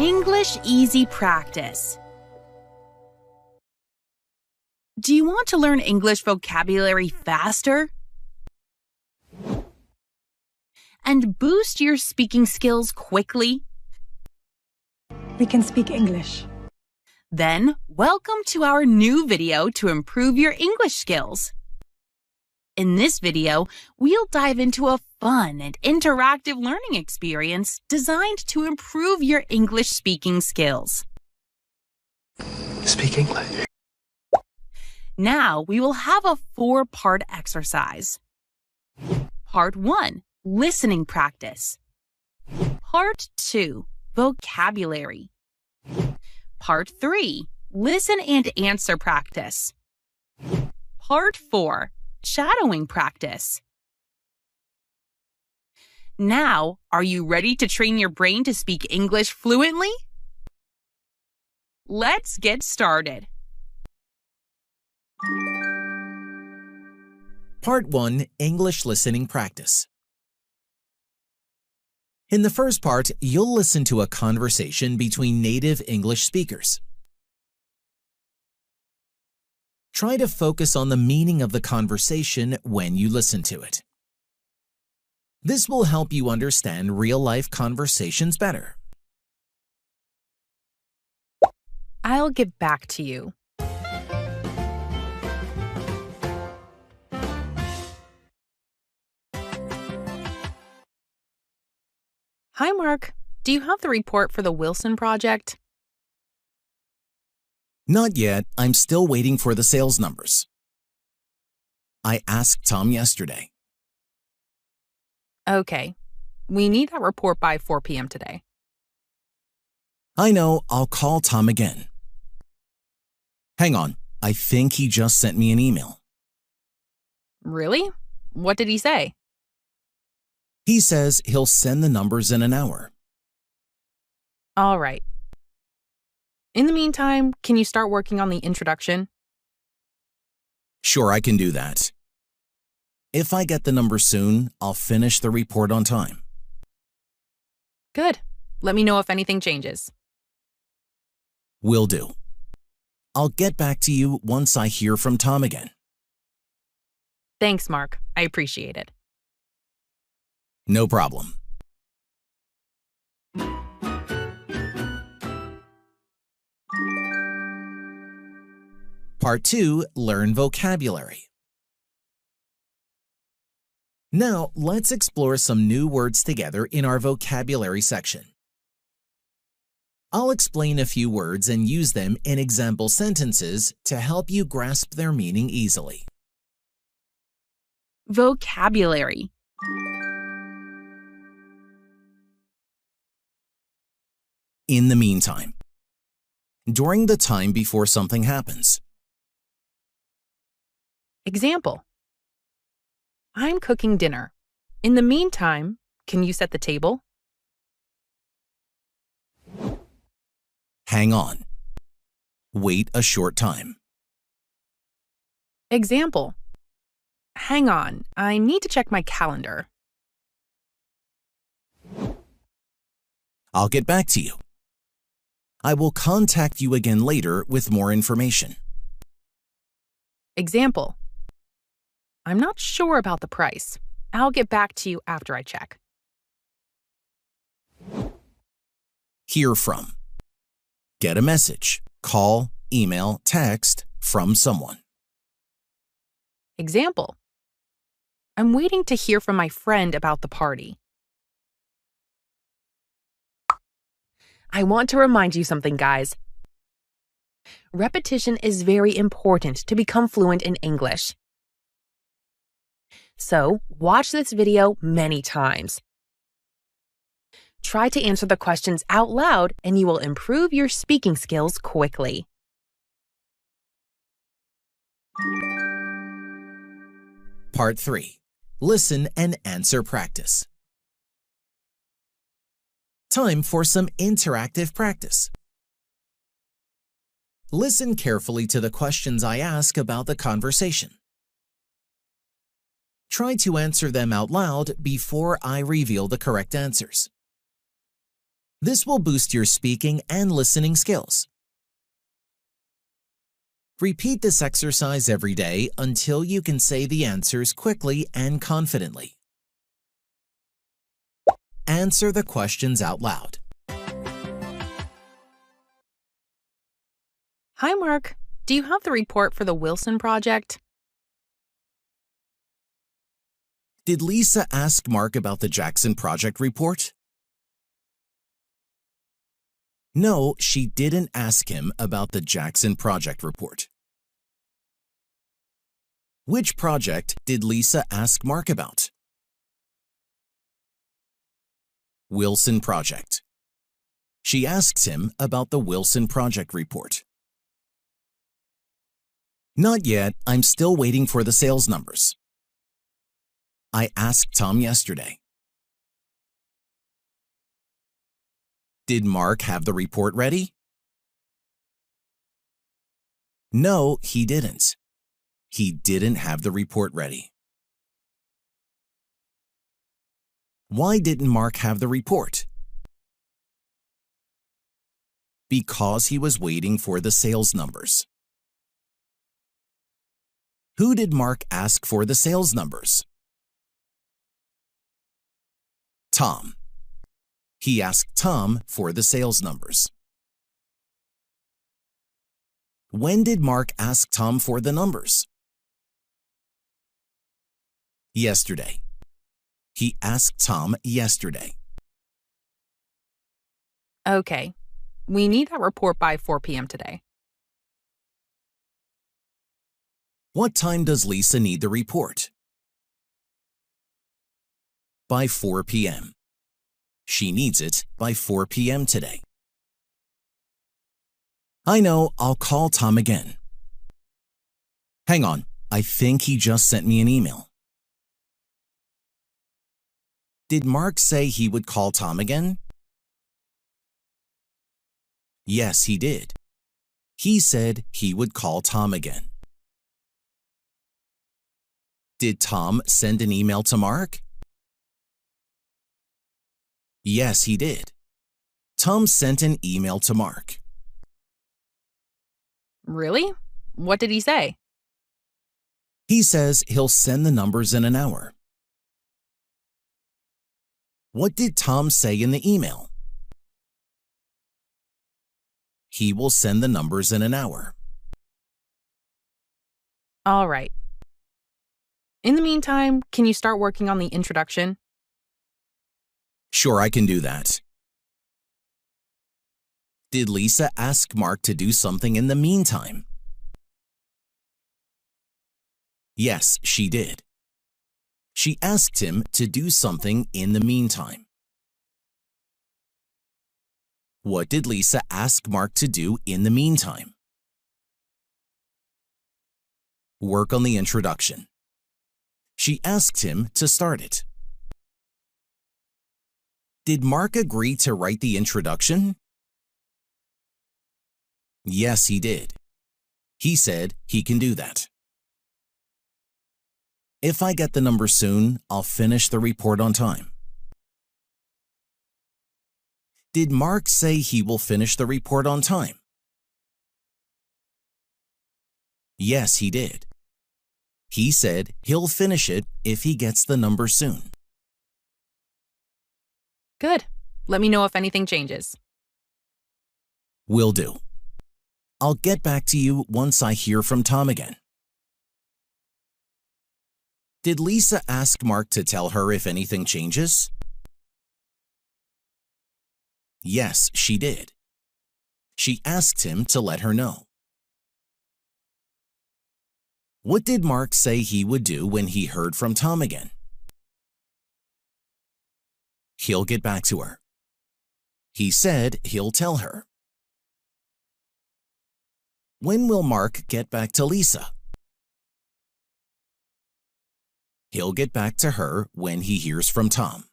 English Easy Practice. Do you want to learn English vocabulary faster? And boost your speaking skills quickly? We can speak English. Then, welcome to our new video to improve your English skills. In this video, we'll dive into a fun and interactive learning experience designed to improve your English speaking skills. Speak English. Now, we will have a 4-part exercise. Part 1, listening practice. Part 2, vocabulary. Part 3, listen and answer practice. Part 4, shadowing practice. Now, are you ready to train your brain to speak English fluently? Let's get started. Part 1, English Listening Practice. In the first part, you'll listen to a conversation between native English speakers. Try to focus on the meaning of the conversation when you listen to it. This will help you understand real-life conversations better. I'll get back to you. Hi, Mark. Do you have the report for the Wilson project? Not yet. I'm still waiting for the sales numbers. I asked Tom yesterday. Okay. We need that report by 4 p.m. today. I know. I'll call Tom again. Hang on. I think he just sent me an email. Really? What did he say? He says he'll send the numbers in an hour. All right. In the meantime, can you start working on the introduction? Sure, I can do that. If I get the numbers soon, I'll finish the report on time. Good. Let me know if anything changes. Will do. I'll get back to you once I hear from Tom again. Thanks, Mark. I appreciate it. No problem. Part 2, Learn Vocabulary. Now, let's explore some new words together in our vocabulary section. I'll explain a few words and use them in example sentences to help you grasp their meaning easily. Vocabulary. In the meantime. During the time before something happens. Example. I'm cooking dinner. In the meantime, can you set the table? Hang on. Wait a short time. Example. Hang on, I need to check my calendar. I'll get back to you. I will contact you again later with more information. Example. I'm not sure about the price. I'll get back to you after I check. Hear from. Get a message, call, email, text from someone. Example. I'm waiting to hear from my friend about the party. I want to remind you something, guys. Repetition is very important to become fluent in English. So, watch this video many times. Try to answer the questions out loud and you will improve your speaking skills quickly. Part 3. Listen and answer practice. Time for some interactive practice. Listen carefully to the questions I ask about the conversation. Try to answer them out loud before I reveal the correct answers. This will boost your speaking and listening skills. Repeat this exercise every day until you can say the answers quickly and confidently. Answer the questions out loud. Hi, Mark. Do you have the report for the Wilson project? Did Lisa ask Mark about the Jackson project report? No, she didn't ask him about the Jackson project report. Which project did Lisa ask Mark about? Wilson project. She asks him about the Wilson project report. Not yet, I'm still waiting for the sales numbers. I asked Tom yesterday. Did Mark have the report ready? No, he didn't. He didn't have the report ready. Why didn't Mark have the report? Because he was waiting for the sales numbers. Who did Mark ask for the sales numbers? Tom. He asked Tom for the sales numbers. When did Mark ask Tom for the numbers? Yesterday. He asked Tom yesterday. Okay. We need that report by 4 p.m. today. What time does Lisa need the report? By 4 p.m. She needs it by 4 p.m. today. I know, I'll call Tom again. Hang on, I think he just sent me an email. Did Mark say he would call Tom again? Yes, he did. He said he would call Tom again. Did Tom send an email to Mark? Yes, he did. Tom sent an email to Mark. Really? What did he say? He says he'll send the numbers in an hour. What did Tom say in the email? He will send the numbers in an hour. All right. In the meantime, can you start working on the introduction? Sure, I can do that. Did Lisa ask Mark to do something in the meantime? Yes, she did. She asked him to do something in the meantime. What did Lisa ask Mark to do in the meantime? Work on the introduction. She asked him to start it. Did Mark agree to write the introduction? Yes, he did. He said he can do that. If I get the number soon, I'll finish the report on time. Did Mark say he will finish the report on time? Yes, he did. He said he'll finish it if he gets the number soon. Good. Let me know if anything changes. Will do. I'll get back to you once I hear from Tom again. Did Lisa ask Mark to tell her if anything changes? Yes, she did. She asked him to let her know. What did Mark say he would do when he heard from Tom again? He'll get back to her. He said he'll tell her. When will Mark get back to Lisa? He'll get back to her when he hears from Tom.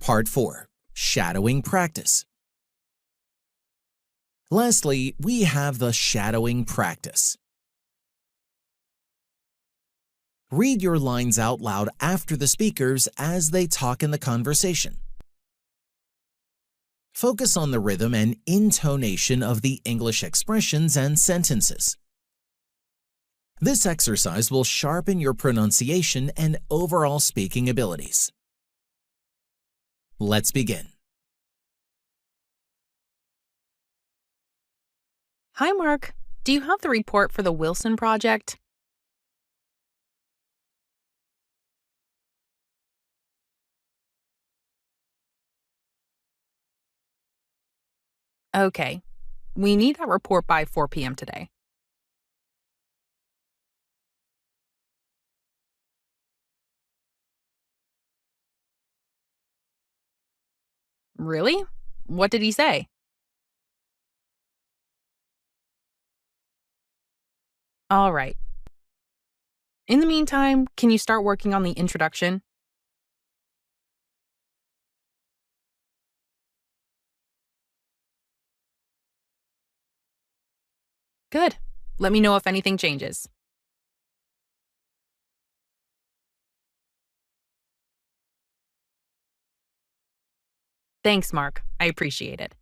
Part 4. Shadowing practice. Lastly, we have the shadowing practice. Read your lines out loud after the speakers as they talk in the conversation. Focus on the rhythm and intonation of the English expressions and sentences. This exercise will sharpen your pronunciation and overall speaking abilities. Let's begin. Hi, Mark. Do you have the report for the Wilson project? Okay. We need that report by 4 p.m. today. Really? What did he say? All right. In the meantime, can you start working on the introduction? Good. Let me know if anything changes. Thanks, Mark. I appreciate it.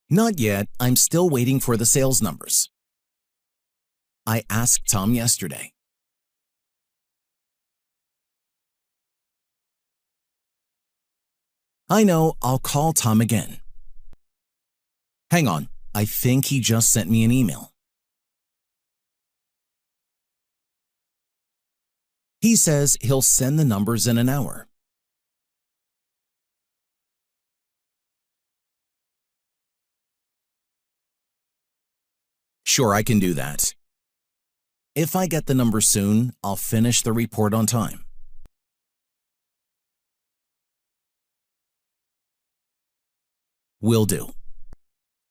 Not yet. I'm still waiting for the sales numbers. I asked Tom yesterday. I know. I'll call Tom again. Hang on. I think he just sent me an email. He says he'll send the numbers in an hour. Sure, I can do that. If I get the numbers soon, I'll finish the report on time. Will do.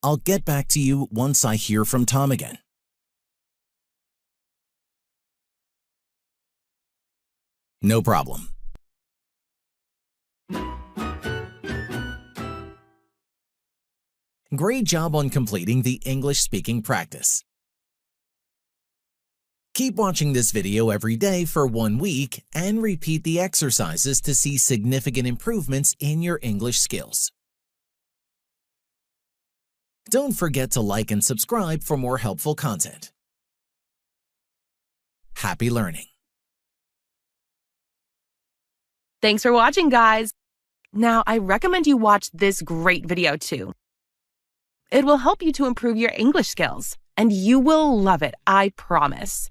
I'll get back to you once I hear from Tom again. No problem. Great job on completing the English speaking practice. Keep watching this video every day for 1 week and repeat the exercises to see significant improvements in your English skills. Don't forget to like and subscribe for more helpful content. Happy learning! Thanks for watching, guys. Now, I recommend you watch this great video too. It will help you to improve your English skills, and you will love it, I promise.